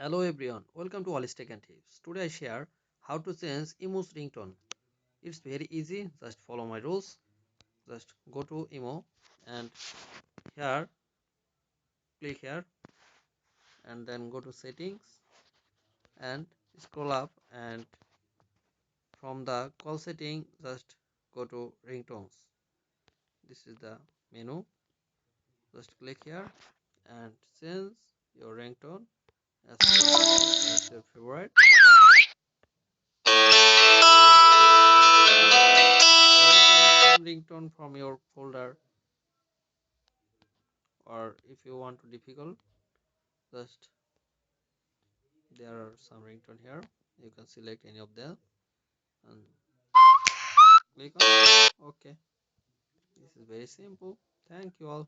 Hello everyone, welcome to Wall.E and Tips. Today I share how to change Emo's ringtone. It's very easy, just follow my rules. Just go to Emo and here, click here and then go to settings and scroll up, and from the call setting just go to ringtones. This is the menu. Just click here and change your ringtone as your favorite. Ringtone from your folder, or if you want to difficult, just there are some ringtone here. You can select any of them and click on OK. This is very simple. Thank you all.